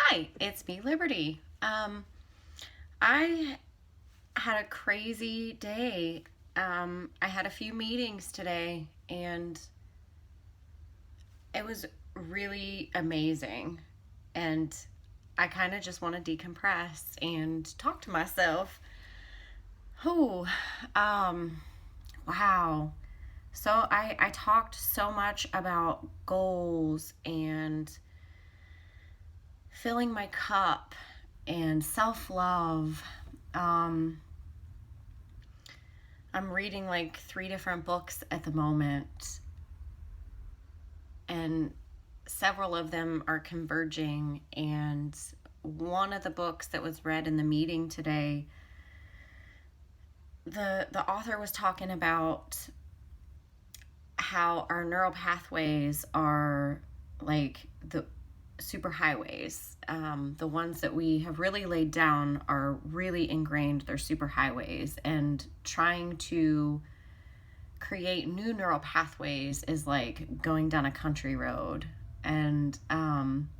Hi, it's me, Liberty. I had a crazy day. I had a few meetings today, and it was really amazing. And I kind of just want to decompress and talk to myself. Oh, um, wow. So I talked so much about goals and filling my cup and self love. Um, I'm reading like three different books at the moment, and several of them are converging. And one of the books that was read in the meeting today, the author was talking about how our neural pathways are like the superhighways. The ones that we have really laid down are really ingrained, they're superhighways, and trying to create new neural pathways is like going down a country road. And um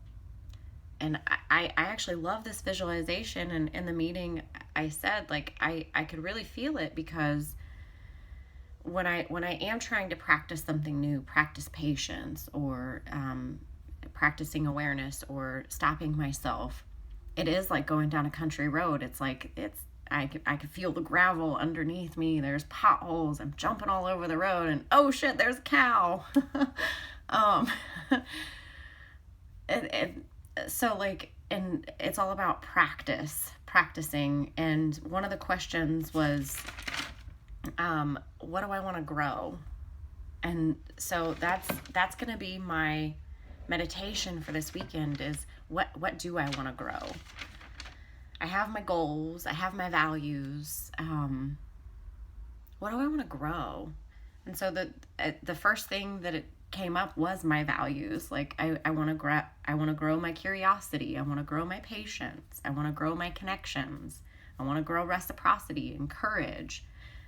and i i actually love this visualization, and in the meeting I said, like, I could really feel it, because when I am trying to practice something new, practice patience, or practicing awareness, or stopping myself, it is like going down a country road. It's like I could feel the gravel underneath me. There's potholes. I'm jumping all over the road, and oh shit, there's a cow. um, so like, and it's all about practicing. And one of the questions was, what do I want to grow? And so that's going to be my meditation for this weekend, is what do I want to grow? I have my goals, I have my values. What do I want to grow? And so the first thing that it came up was my values. Like, I want to grow my curiosity. I want to grow my patience. I want to grow my connections. I want to grow reciprocity and courage.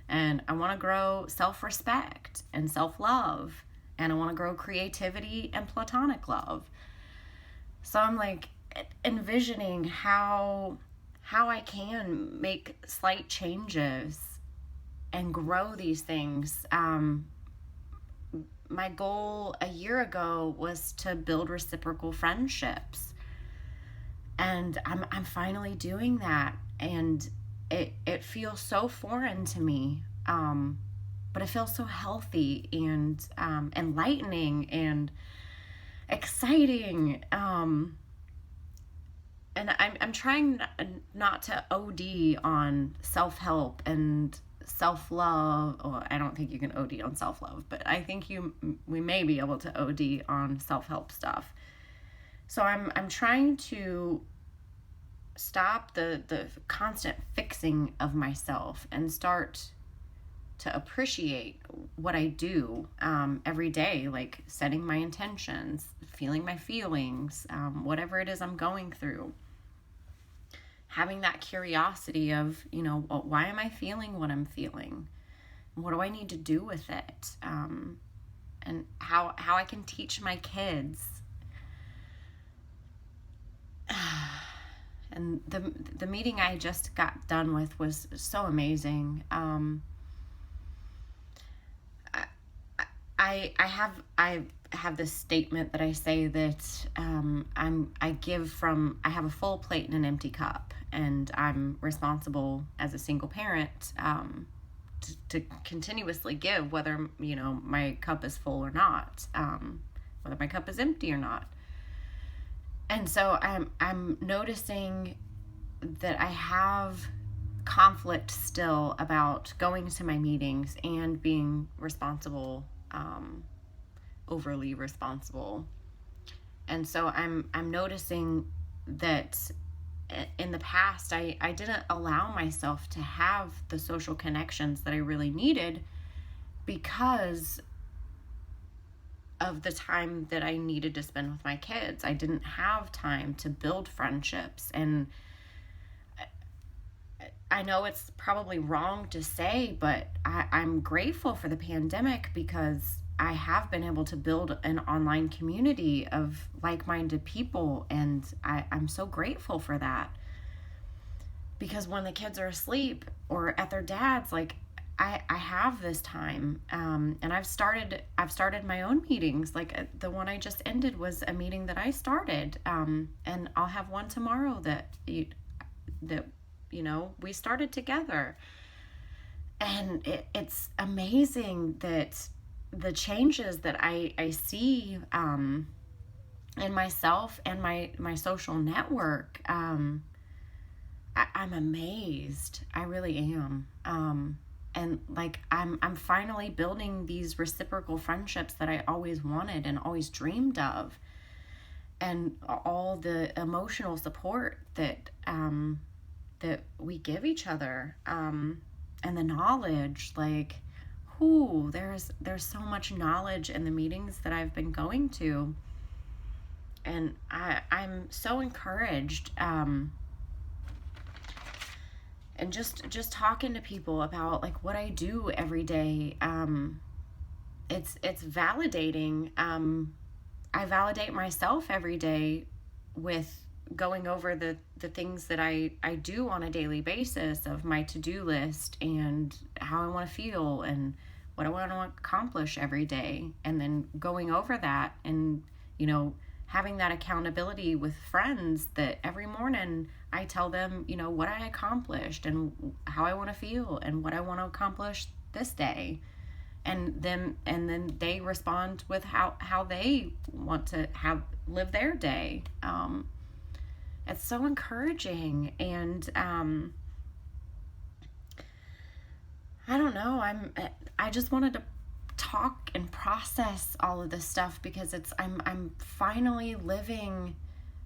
And I want to grow self-respect and self-love. And I want to grow creativity and platonic love. So I'm like envisioning how I can make slight changes and grow these things. My goal a year ago was to build reciprocal friendships, and I'm finally doing that, and it feels so foreign to me, but it feels so healthy and enlightening and exciting. And I'm trying not to OD on self help and self love. Or I don't think you can OD on self love, but I think we may be able to OD on self help stuff. So I'm trying to stop the constant fixing of myself and start to appreciate what I do every day, like setting my intentions, feeling my feelings, whatever it is I'm going through. Having that curiosity of, well, why am I feeling what I'm feeling? What do I need to do with it? And how I can teach my kids. And the meeting I just got done with was so amazing. I have this statement that I say that I have a full plate and an empty cup, and I'm responsible as a single parent to continuously give, whether my cup is full or not, whether my cup is empty or not. And so I'm noticing that I have conflict still about going to my meetings and being responsible, overly responsible. And so I'm noticing that in the past I didn't allow myself to have the social connections that I really needed, because of the time that I needed to spend with my kids. I didn't have time to build friendships. And I know it's probably wrong to say, but I'm grateful for the pandemic, because I have been able to build an online community of like-minded people, and I'm so grateful for that. Because when the kids are asleep or at their dad's, like I have this time, and I've started my own meetings. Like the one I just ended was a meeting that I started, and I'll have one tomorrow that we started together, and it's amazing that the changes that I see in myself and my social network. I'm amazed. I really am. And like I'm finally building these reciprocal friendships that I always wanted and always dreamed of, and all the emotional support that we give each other, and the knowledge. Like, there's so much knowledge in the meetings that I've been going to, and I'm so encouraged. And just talking to people about like what I do every day, it's validating. I validate myself every day with going over the things that I do on a daily basis of my to-do list, and how I want to feel and what I want to accomplish every day, and then going over that, and having that accountability with friends that every morning I tell them, what I accomplished and how I want to feel and what I want to accomplish this day. And then they respond with how they want to live their day. It's so encouraging. And I don't know, I just wanted to talk and process all of this stuff, because I'm finally living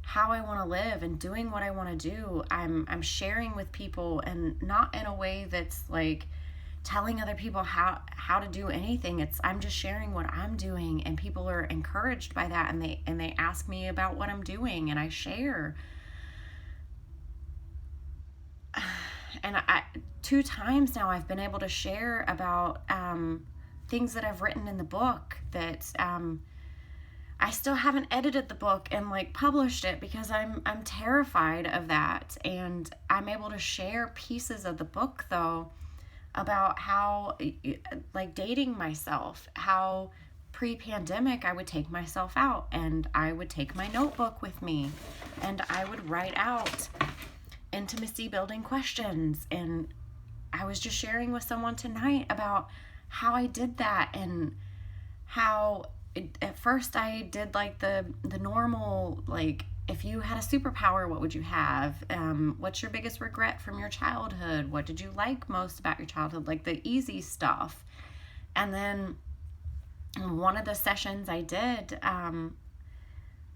how I want to live and doing what I want to do. I'm sharing with people, and not in a way that's like telling other people how to do anything. I'm just sharing what I'm doing, and people are encouraged by that, and they ask me about what I'm doing, and I share. And 2 times now I've been able to share about things that I've written in the book that I still haven't edited the book and like published it, because I'm terrified of that. And I'm able to share pieces of the book though, about how like dating myself, how pre-pandemic I would take myself out and I would take my notebook with me and I would write out intimacy building questions. And I was just sharing with someone tonight about how I did that, and how at first I did like the normal, like, if you had a superpower, what would you have? What's your biggest regret from your childhood? What did you like most about your childhood? Like the easy stuff. And then one of the sessions I did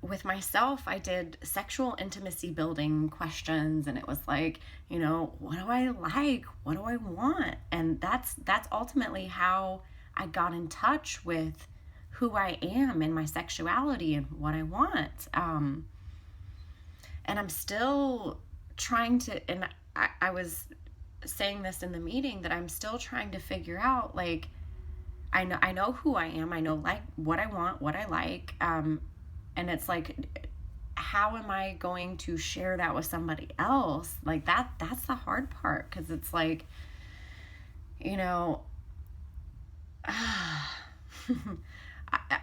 with myself, I did sexual intimacy building questions, and it was like, what do I like? What do I want? And that's ultimately how I got in touch with who I am and my sexuality and what I want. And I'm still trying to, and I was saying this in the meeting, that I'm still trying to figure out, like, I know who I am. I know like what I want, what I like. And it's like, how am I going to share that with somebody else? Like that's the hard part. 'Cause it's like,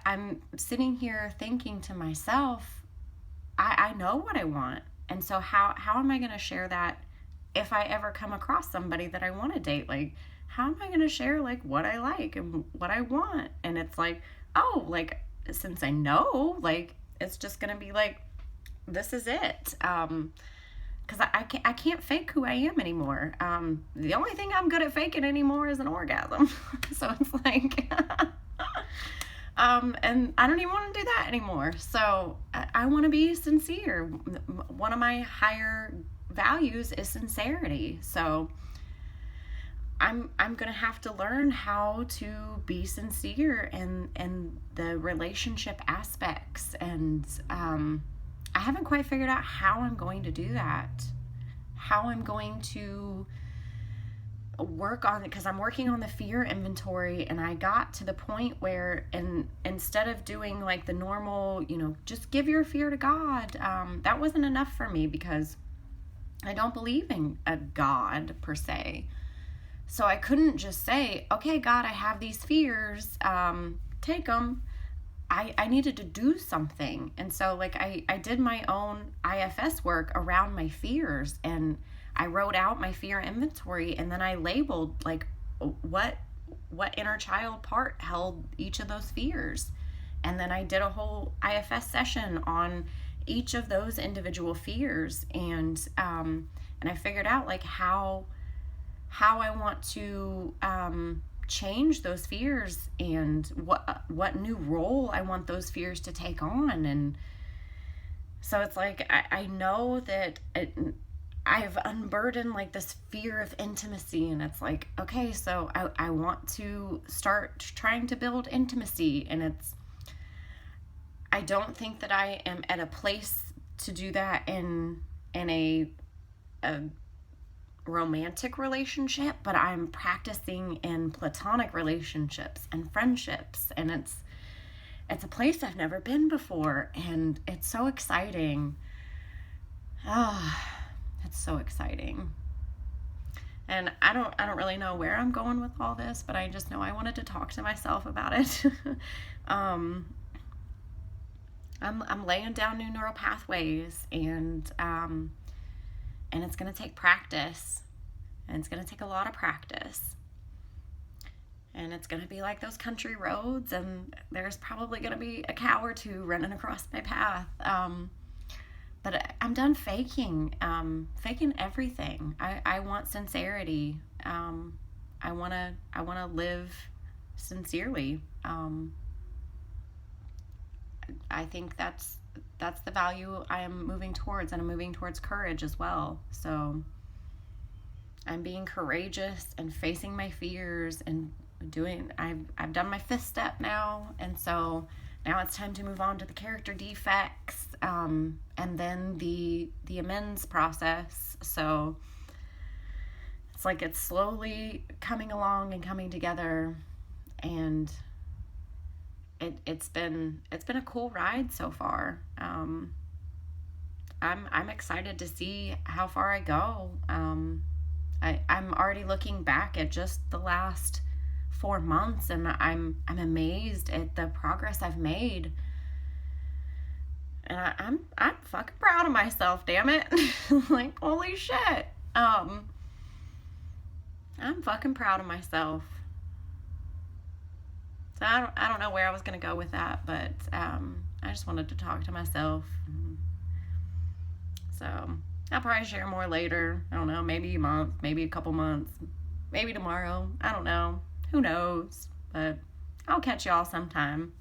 I'm sitting here thinking to myself, I know what I want. And so how am I going to share that if I ever come across somebody that I want to date? Like, how am I going to share like what I like and what I want? And it's like, oh, like, since I know, like, it's just going to be like, this is it. 'Cause I can't fake who I am anymore. The only thing I'm good at faking anymore is an orgasm. So it's like, and I don't even want to do that anymore. So I want to be sincere. One of my higher values is sincerity. So I'm going to have to learn how to be sincere in the relationship aspects. And I haven't quite figured out how I'm going to do that. How I'm going to work on it, because I'm working on the fear inventory, and I got to the point where, and instead of doing like the normal, just give your fear to God, that wasn't enough for me, because I don't believe in a God per se. So I couldn't just say, okay, God, I have these fears, take them. I needed to do something. And so like I did my own IFS work around my fears, and I wrote out my fear inventory, and then I labeled like what inner child part held each of those fears. And then I did a whole IFS session on each of those individual fears, and I figured out like how I want to change those fears, and what new role I want those fears to take on. And so it's like I know that I've unburdened like this fear of intimacy, and it's like, okay, so I want to start trying to build intimacy, and I don't think that I am at a place to do that in a romantic relationship, but I'm practicing in platonic relationships and friendships, and it's a place I've never been before, and it's so exciting. It's so exciting. And I don't really know where I'm going with all this, but I just know I wanted to talk to myself about it. I'm laying down new neural pathways, and it's going to take practice, and it's going to take a lot of practice, and it's going to be like those country roads, and there's probably going to be a cow or two running across my path, but I'm done faking everything. I want sincerity. I want to live sincerely. I think that's the value I am moving towards, and I'm moving towards courage as well. So I'm being courageous and facing my fears, and I've done my 5th step now, and so now it's time to move on to the character defects, and then the amends process. So it's like it's slowly coming along and coming together, and it's been a cool ride so far. I'm excited to see how far I go. I'm already looking back at just the last 4 months, and I'm amazed at the progress I've made. And I'm fucking proud of myself, damn it. Like, holy shit. I'm fucking proud of myself. So I don't know where I was going to go with that, but I just wanted to talk to myself. So I'll probably share more later. I don't know, maybe a month, maybe a couple months, maybe tomorrow. I don't know. Who knows? But I'll catch y'all sometime.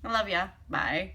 I love ya. Bye.